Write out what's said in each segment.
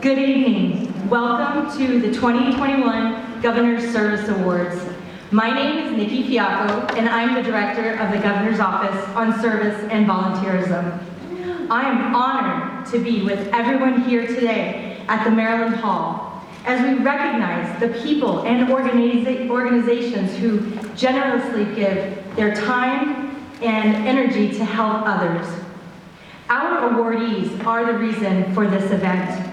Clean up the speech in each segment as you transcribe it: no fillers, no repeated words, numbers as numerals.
Good evening. Welcome to the 2021 Governor's Service Awards. My name is Nikki Fiacco, and I'm the Director of the Governor's Office on Service and Volunteerism. I am honored to be with everyone here today at the Maryland Hall as we recognize the people and organizations who generously give their time and energy to help others. Our awardees are the reason for this event,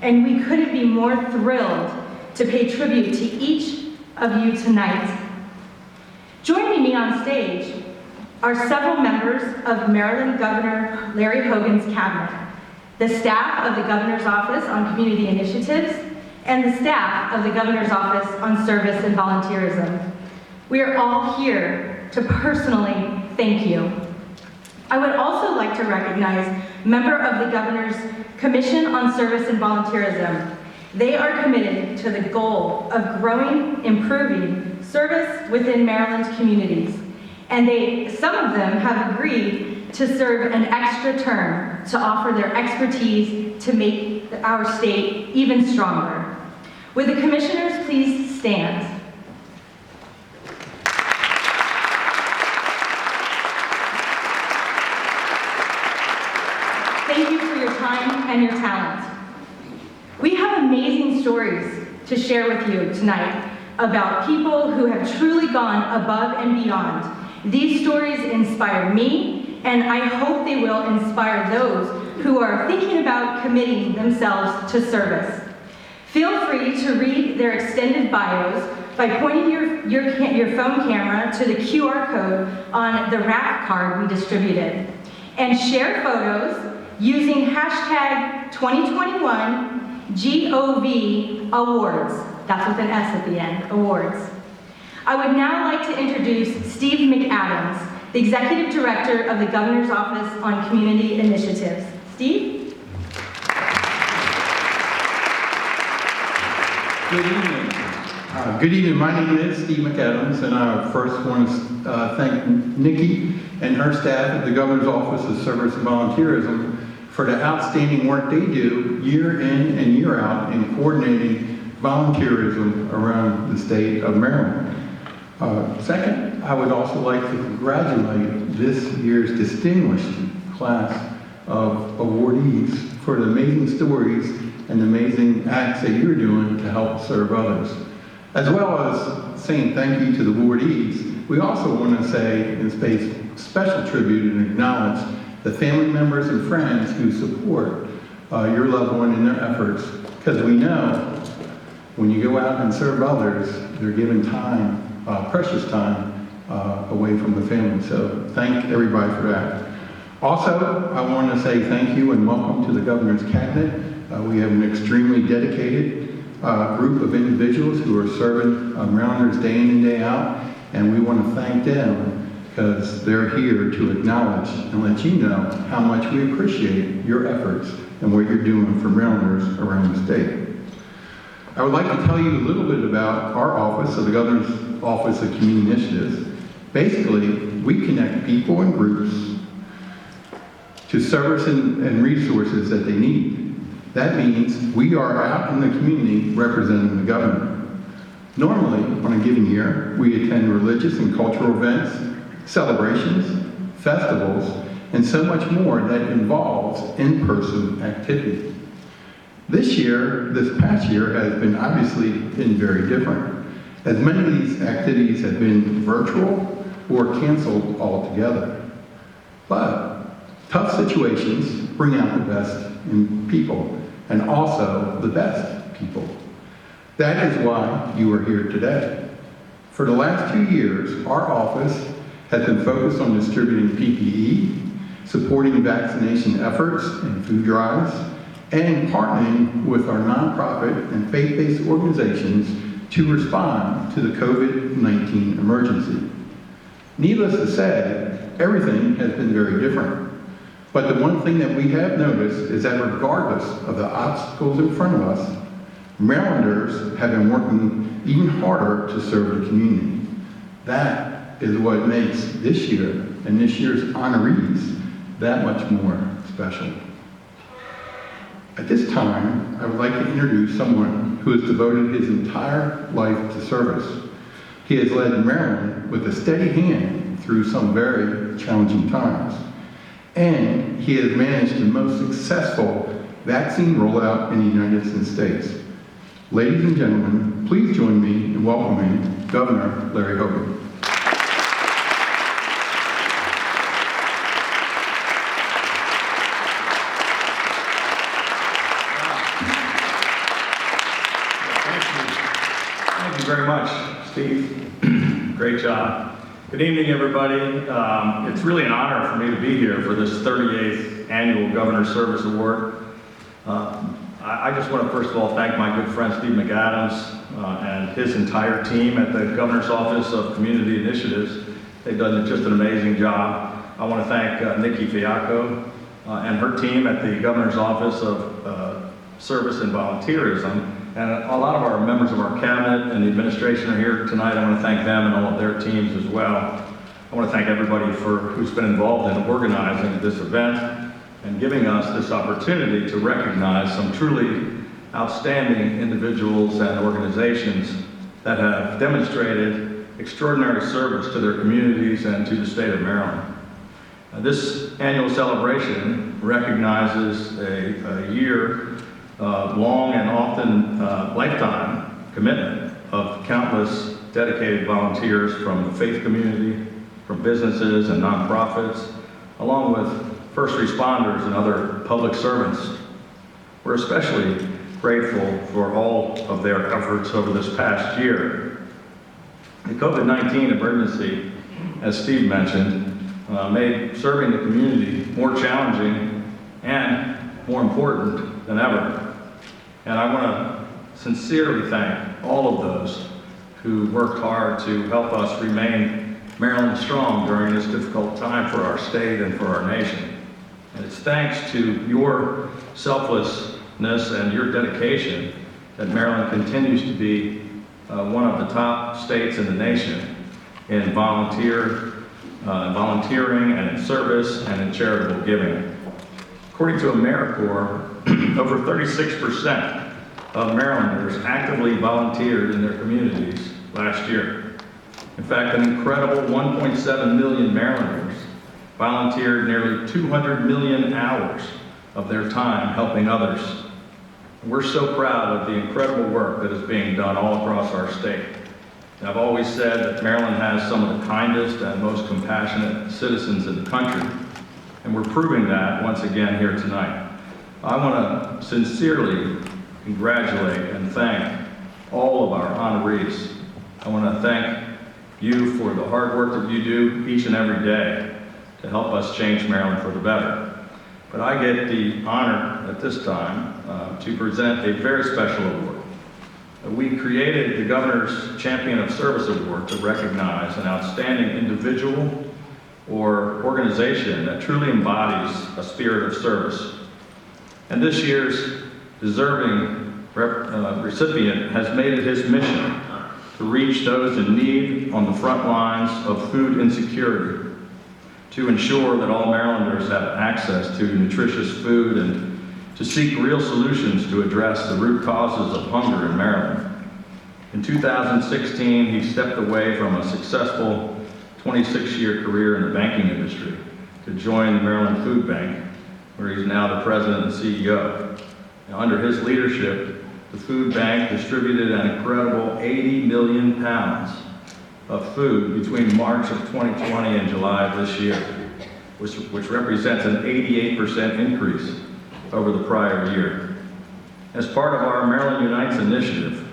and we couldn't be more thrilled to pay tribute to each of you tonight. Joining me on stage are several members of Maryland Governor Larry Hogan's cabinet, the staff of the Governor's Office on Community Initiatives, and the staff of the Governor's Office on Service and Volunteerism. We are all here to personally thank you. I would also like to recognize member of the Governor's Commission on Service and Volunteerism. They are committed to the goal of growing, improving service within Maryland's communities. And some of them have agreed to serve an extra term to offer their expertise to make our state even stronger. Would the commissioners please stand? Thank you for your time and your talent. We have amazing stories to share with you tonight about people who have truly gone above and beyond. These stories inspire me, and I hope they will inspire those who are thinking about committing themselves to service. Feel free to read their extended bios by pointing your phone camera to the QR code on the wrap card we distributed, and share photos using hashtag 2021 GOV Awards. That's with an S at the end, awards. I would now like to introduce Steve Mcadams, the Executive Director of the Governor's Office on Community Initiatives. Steve? Good evening. Good evening. My name is Steve Mcadams, and I first want to thank Nikki and her staff at the Governor's Office of Service and Volunteerism for the outstanding work they do year in and year out in coordinating volunteerism around the state of Maryland. Second, I would also like to congratulate this year's distinguished class of awardees for the amazing stories and amazing acts that you're doing to help serve others. As well as saying thank you to the awardees, we also want to say and pay special tribute and acknowledge the family members and friends who support your loved one in their efforts, because we know when you go out and serve others, they're giving time, precious time, away from the family. So thank everybody for that. Also, I want to say thank you and welcome to the Governor's Cabinet. We have an extremely dedicated group of individuals who are serving Marylanders day in and day out, and we want to thank them because they're here to acknowledge and let you know how much we appreciate your efforts and what you're doing for Marylanders around the state. I would like to tell you a little bit about our office, so the Governor's Office of Community Initiatives. Basically, we connect people and groups to service and resources that they need. That means we are out in the community representing the governor. Normally, on a given year, we attend religious and cultural events, celebrations, festivals, and so much more that involves in-person activity. This past year has obviously been very different, as many of these activities have been virtual or canceled altogether. But tough situations bring out the best in people, and also the best people. That is why you are here today. For the last 2 years, our office has been focused on distributing PPE, supporting vaccination efforts and food drives, and partnering with our nonprofit and faith-based organizations to respond to the COVID-19 emergency. Needless to say, everything has been very different. But the one thing that we have noticed is that regardless of the obstacles in front of us, Marylanders have been working even harder to serve the community. That is what makes this year and this year's honorees that much more special. At this time, I would like to introduce someone who has devoted his entire life to service. He has led Maryland with a steady hand through some very challenging times. And he has managed the most successful vaccine rollout in the United States. Ladies and gentlemen, please join me in welcoming Governor Larry Hogan. Thank you very much, Steve. Great job. Good evening, everybody. It's really an honor for me to be here for this 38th Annual Governor Service Award. I just want to first of all thank my good friend Steve Mcadams and his entire team at the Governor's Office of Community Initiatives. They've done just an amazing job. I want to thank Nikki Fiacco and her team at the Governor's Office of Service and Volunteerism. And a lot of our members of our cabinet and the administration are here tonight. I want to thank them and all of their teams as well. I want to thank everybody who's been involved in organizing this event and giving us this opportunity to recognize some truly outstanding individuals and organizations that have demonstrated extraordinary service to their communities and to the state of Maryland. This annual celebration recognizes a year long and often lifetime commitment of countless dedicated volunteers from the faith community, from businesses and nonprofits, along with first responders and other public servants. We're especially grateful for all of their efforts over this past year. The COVID-19 emergency, as Steve mentioned, made serving the community more challenging and more important than ever. And I want to sincerely thank all of those who worked hard to help us remain Maryland strong during this difficult time for our state and for our nation. And it's thanks to your selflessness and your dedication that Maryland continues to be one of the top states in the nation in volunteering and in service and in charitable giving. According to AmeriCorps, over 36% of Marylanders actively volunteered in their communities last year. In fact, an incredible 1.7 million Marylanders volunteered nearly 200 million hours of their time helping others. We're so proud of the incredible work that is being done all across our state. And I've always said that Maryland has some of the kindest and most compassionate citizens in the country. And we're proving that once again here tonight. I want to sincerely congratulate and thank all of our honorees. I want to thank you for the hard work that you do each and every day to help us change Maryland for the better. But I get the honor at this time to present a very special award. We created the Governor's Champion of Service Award to recognize an outstanding individual or organization that truly embodies a spirit of service. And this year's deserving recipient has made it his mission to reach those in need on the front lines of food insecurity, to ensure that all Marylanders have access to nutritious food, and to seek real solutions to address the root causes of hunger in Maryland. In 2016, he stepped away from a successful 26-year career in the banking industry to join the Maryland Food Bank, where he's now the president and CEO. Now, under his leadership, the food bank distributed an incredible 80 million pounds of food between March of 2020 and July of this year, which represents an 88% increase over the prior year. As part of our Maryland Unites initiative,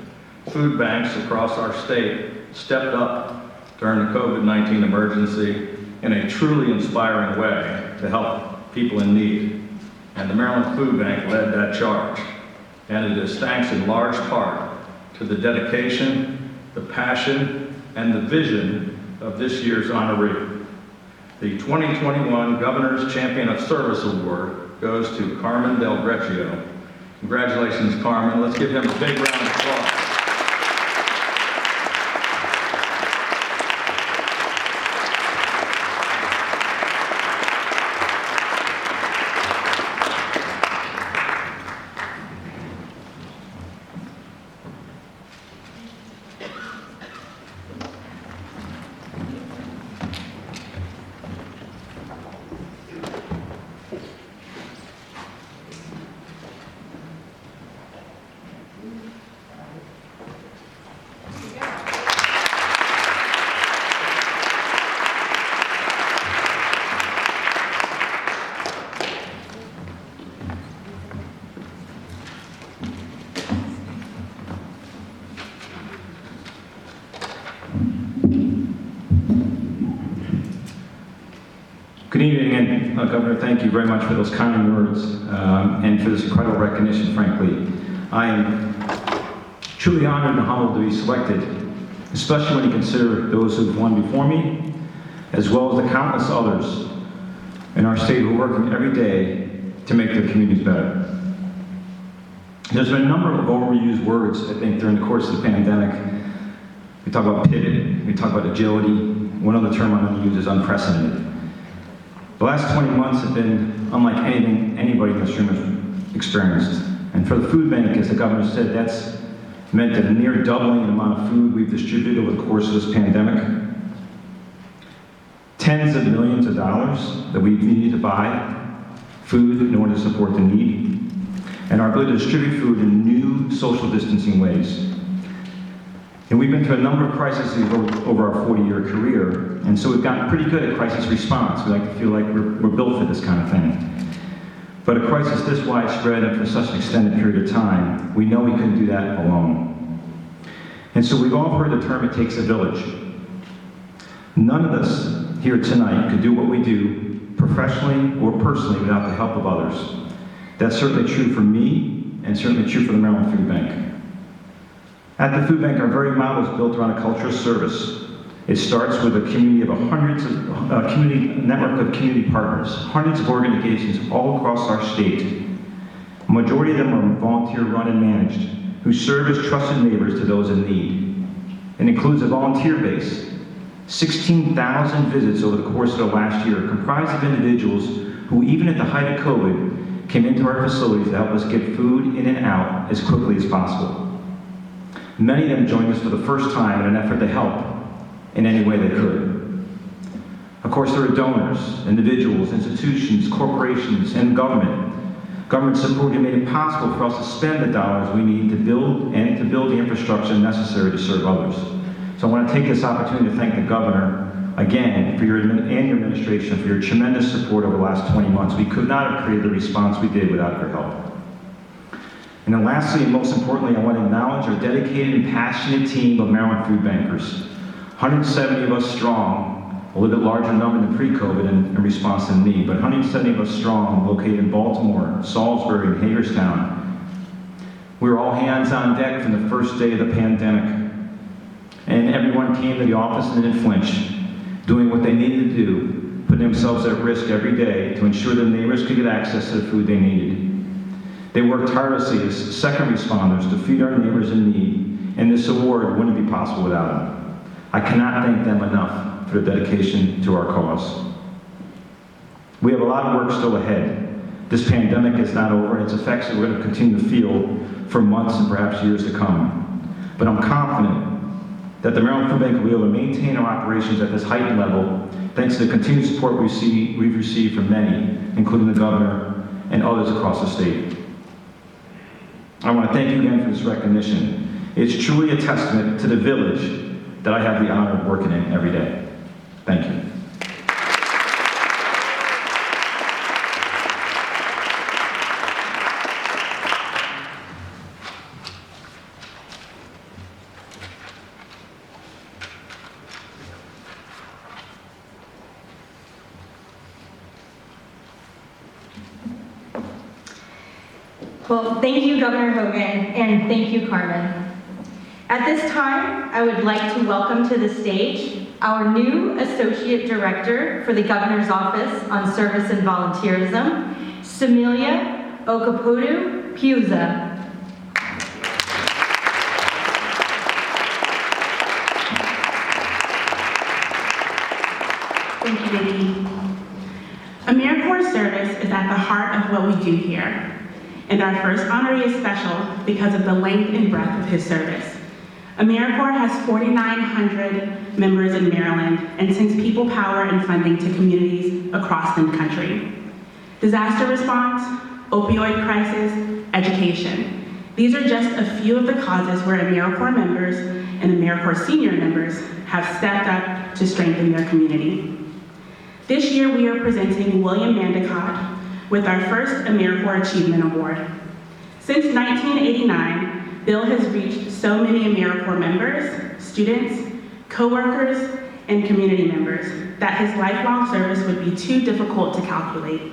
food banks across our state stepped up during the COVID-19 emergency in a truly inspiring way to help people in need. And the Maryland Food Bank led that charge. And it is thanks in large part to the dedication, the passion, and the vision of this year's honoree. The 2021 Governor's Champion of Service Award goes to Carmen Delgretio. Congratulations, Carmen. Let's give him a big round of applause. Good evening, and Governor, thank you very much for those kind words and for this incredible recognition, frankly. I am truly honored and humbled to be selected, especially when you consider those who've won before me, as well as the countless others in our state who are working every day to make their communities better. There's been a number of overused words, I think, during the course of the pandemic. We talk about pivot, we talk about agility. One other term I'm going to use is unprecedented. The last 20 months have been unlike anything anybody in this room has experienced. And for the food bank, as the governor said, that's meant a near doubling in the amount of food we've distributed over the course of this pandemic. Tens of millions of dollars that we've needed to buy food in order to support the need. And our ability to distribute food in new social distancing ways. And we've been through a number of crises over our 40-year career, and so we've gotten pretty good at crisis response. We like to feel like we're built for this kind of thing. But a crisis this widespread and for such an extended period of time, we know we couldn't do that alone. And so we've all heard the term, it takes a village. None of us here tonight could do what we do professionally or personally without the help of others. That's certainly true for me, and certainly true for the Maryland Food Bank. At the food bank, our very model is built around a culture of service. It starts with a community of network of community partners, hundreds of organizations all across our state. A majority of them are volunteer run and managed, who serve as trusted neighbors to those in need. It includes a volunteer base, 16,000 visits over the course of the last year, comprised of individuals who, even at the height of COVID, came into our facilities to help us get food in and out as quickly as possible. Many of them joined us for the first time in an effort to help in any way they could. Of course, there are donors, individuals, institutions, corporations, and government. Government support who made it possible for us to spend the dollars we need to build the infrastructure necessary to serve others. So I want to take this opportunity to thank the governor again and your administration for your tremendous support over the last 20 months. We could not have created the response we did without your help. And then lastly, and most importantly, I want to acknowledge our dedicated and passionate team of Maryland food bankers. 170 of us strong, a little bit larger number than pre-COVID in response to the need, but 170 of us strong, located in Baltimore, Salisbury, and Hagerstown. We were all hands on deck from the first day of the pandemic. And everyone came to the office and didn't flinch, doing what they needed to do, putting themselves at risk every day to ensure that neighbors could get access to the food they needed. They worked tirelessly as second responders to feed our neighbors in need, and this award wouldn't be possible without them. I cannot thank them enough for their dedication to our cause. We have a lot of work still ahead. This pandemic is not over, and its effects we're going to continue to feel for months and perhaps years to come. But I'm confident that the Maryland Food Bank will be able to maintain our operations at this heightened level thanks to the continued support we've received from many, including the governor and others across the state. I want to thank you again for this recognition. It's truly a testament to the village that I have the honor of working in every day. Thank you. Well, thank you, Governor Hogan, and thank you, Carmen. At this time, I would like to welcome to the stage our new Associate Director for the Governor's Office on Service and Volunteerism, Samilia Okapodu-Piuza. Thank you, Nikki. AmeriCorps service is at the heart of what we do here. And our first honoree is special because of the length and breadth of his service. AmeriCorps has 4,900 members in Maryland and sends people power and funding to communities across the country. Disaster response, opioid crisis, education. These are just a few of the causes where AmeriCorps members and AmeriCorps senior members have stepped up to strengthen their community. This year we are presenting William Mandicotte with our first AmeriCorps Achievement Award. Since 1989, Bill has reached so many AmeriCorps members, students, co-workers, and community members that his lifelong service would be too difficult to calculate.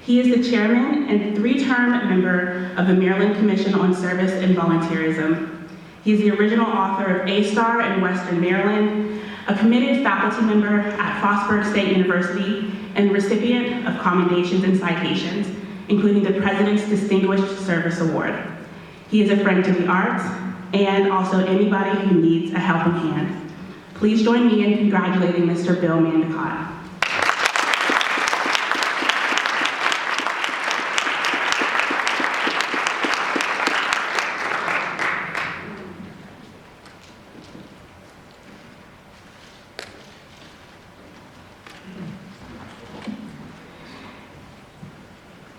He is the chairman and 3-term member of the Maryland Commission on Service and Volunteerism. He is the original author of A-Star in Western Maryland, a committed faculty member at Frostburg State University, and recipient of commendations and citations, including the President's Distinguished Service Award. He is a friend to the arts and also anybody who needs a helping hand. Please join me in congratulating Mr. Bill Mandicotte.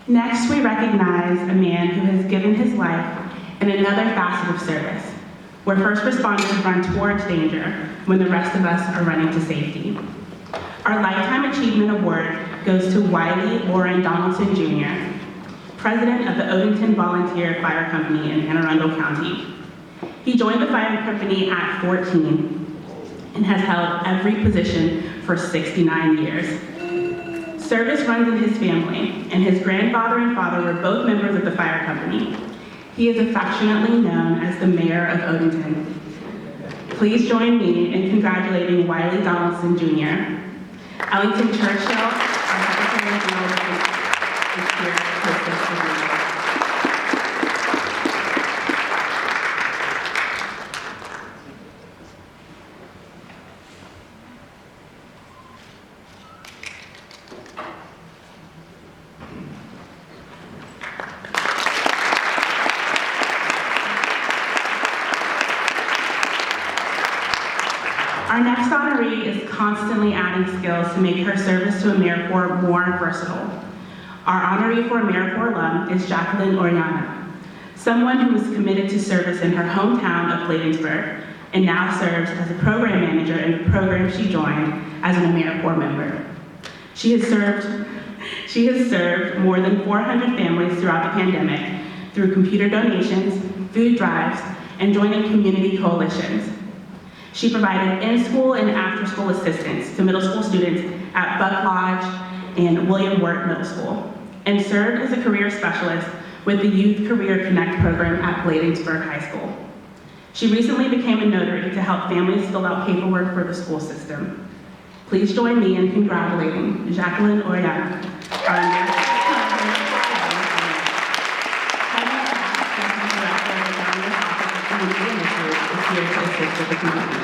Next, we recognize a man who has given his life in another facet of service, where first responders run towards danger when the rest of us are running to safety. Our Lifetime Achievement Award goes to Wiley Warren Donaldson Jr., president of the Odenton Volunteer Fire Company in Anne Arundel County. He joined the fire company at 14 and has held every position for 69 years. Service runs in his family, and his grandfather and father were both members of the fire company. He is affectionately known as the mayor of Odenton. Please join me in congratulating Wiley Donaldson Jr. Ellington Churchill, our Secretary of War, is here to assist the meeting. Our next honoree is constantly adding skills to make her service to AmeriCorps more versatile. Our honoree for AmeriCorps alum is Jacqueline Oriana, someone who was committed to service in her hometown of Bladensburg and now serves as a program manager in the program she joined as an AmeriCorps member. She has served more than 400 families throughout the pandemic through computer donations, food drives, and joining community coalitions. She provided in-school and after-school assistance to middle school students at Buck Lodge and William Wirt Middle School, and served as a career specialist with the Youth Career Connect program at Bladensburg High School. She recently became a notary to help families fill out paperwork for the school system. Please join me in congratulating Jacqueline Oriana, our American here to assist with the communication.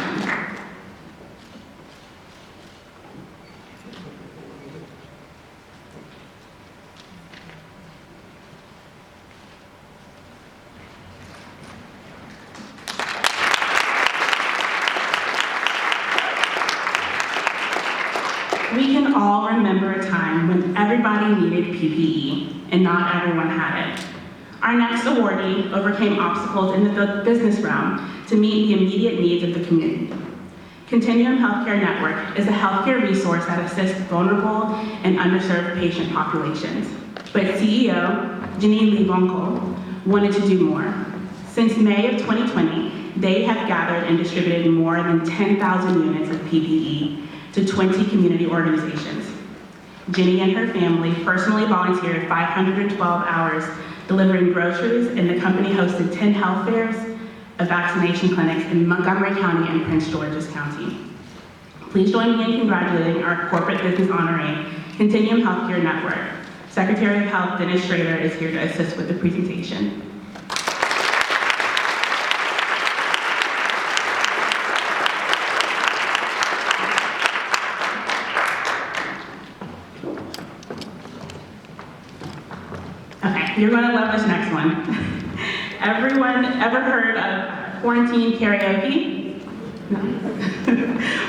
We can all remember a time when everybody needed PPE and not everyone had it. Our next awardee overcame obstacles in the business realm to meet the immediate needs of the community. Continuum Healthcare Network is a healthcare resource that assists vulnerable and underserved patient populations. But CEO, Janine Lebonko, wanted to do more. Since May of 2020, they have gathered and distributed more than 10,000 units of PPE to 20 community organizations. Jenny and her family personally volunteered 512 hours delivering groceries, and the company hosted 10 health fairs of vaccination clinics in Montgomery County and Prince George's County. Please join me in congratulating our corporate business honoree, Continuum Healthcare Network. Secretary of Health Dennis Schrader is here to assist with the presentation. Okay, you're gonna love this next one. Everyone ever heard of quarantine karaoke? No.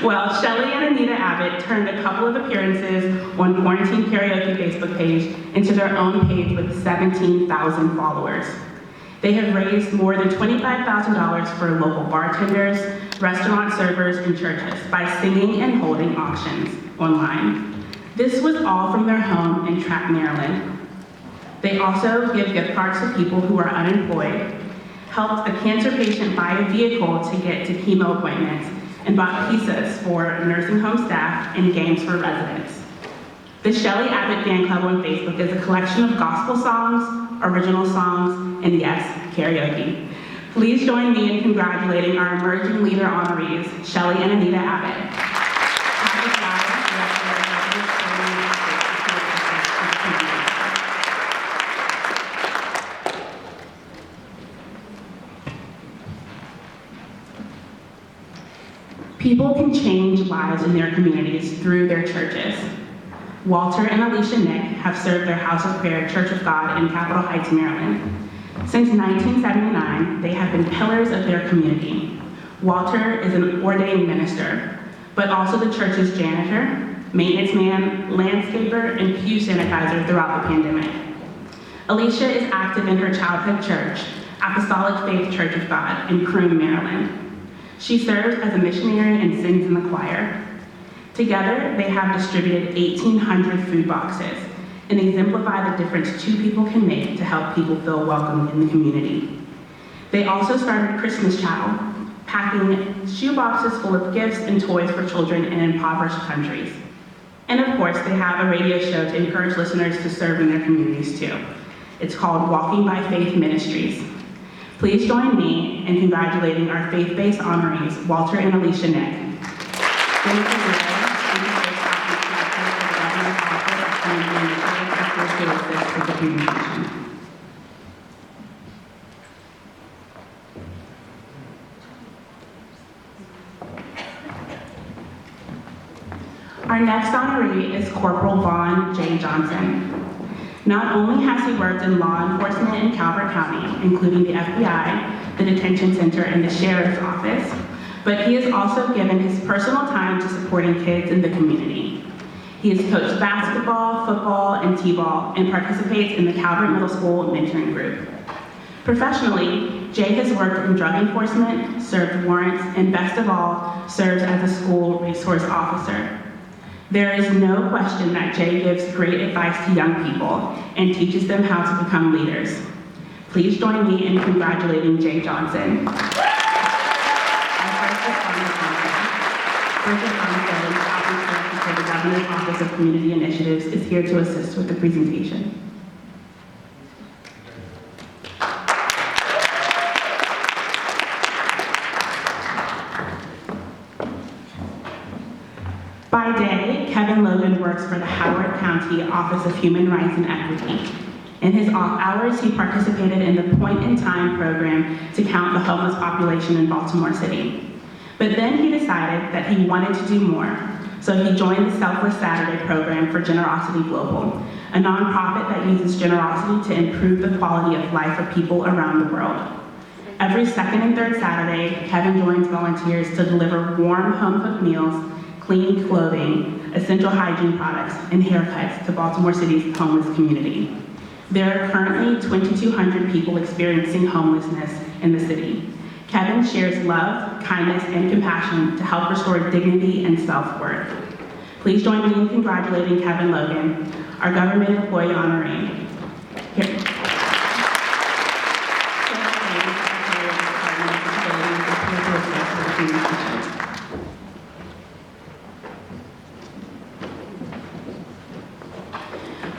Well, Shelley and Anita Abbott turned a couple of appearances on Quarantine Karaoke Facebook page into their own page with 17,000 followers. They have raised more than $25,000 for local bartenders, restaurant servers, and churches by singing and holding auctions online. This was all from their home in Trapp, Maryland. They also give gift cards to people who are unemployed, helped a cancer patient buy a vehicle to get to chemo appointments, and bought pizzas for nursing home staff and games for residents. The Shelley Abbott Fan Club on Facebook is a collection of gospel songs, original songs, and yes, karaoke. Please join me in congratulating our emerging leader honorees, Shelley and Anita Abbott. People can change lives in their communities through their churches. Walter and Alicia Nick have served their House of Prayer Church of God in Capitol Heights, Maryland. Since 1979, they have been pillars of their community. Walter is an ordained minister, but also the church's janitor, maintenance man, landscaper, and pew sanitizer throughout the pandemic. Alicia is active in her childhood church, Apostolic Faith Church of God in Croom, Maryland. She serves as a missionary and sings in the choir. Together, they have distributed 1,800 food boxes and exemplify the difference two people can make to help people feel welcome in the community. They also started Christmas Chattel, packing shoe boxes full of gifts and toys for children in impoverished countries. And of course, they have a radio show to encourage listeners to serve in their communities too. It's called Walking by Faith Ministries. Please join me in congratulating our faith-based honorees, Walter and Alicia Nick. Our next honoree is Corporal Von Jay Johnson. Not only has he worked in law enforcement in Calvert County, including the FBI, the detention center, and the sheriff's office, but he has also given his personal time to supporting kids in the community. He has coached basketball, football, and t-ball, and participates in the Calvert Middle School mentoring group. Professionally, Jay has worked in drug enforcement, served warrants, and best of all, serves as a school resource officer. There is no question that Jay gives great advice to young people and teaches them how to become leaders. Please join me in congratulating Jay Johnson. The Governor's Office of Community Initiatives is here to assist with the presentation. By day, Kevin Logan works for the Howard County Office of Human Rights and Equity. In his off hours, he participated in the Point in Time program to count the homeless population in Baltimore City. But then he decided that he wanted to do more, so he joined the Selfless Saturday program for Generosity Global, a nonprofit that uses generosity to improve the quality of life for people around the world. Every second and third Saturday, Kevin joins volunteers to deliver warm home-cooked meals, clean clothing, essential hygiene products, and haircuts to Baltimore City's homeless community. There are currently 2,200 people experiencing homelessness in the city. Kevin shares love, kindness, and compassion to help restore dignity and self-worth. Please join me in congratulating Kevin Logan, our government employee honoree. Here.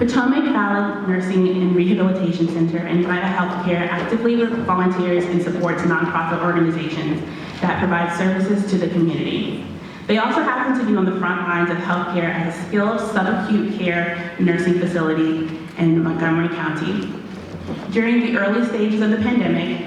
Potomac Valley Nursing and Rehabilitation Center and Vita Healthcare actively volunteers and supports nonprofit organizations that provide services to the community. They also happen to be on the front lines of healthcare at a skilled subacute care nursing facility in Montgomery County. During the early stages of the pandemic,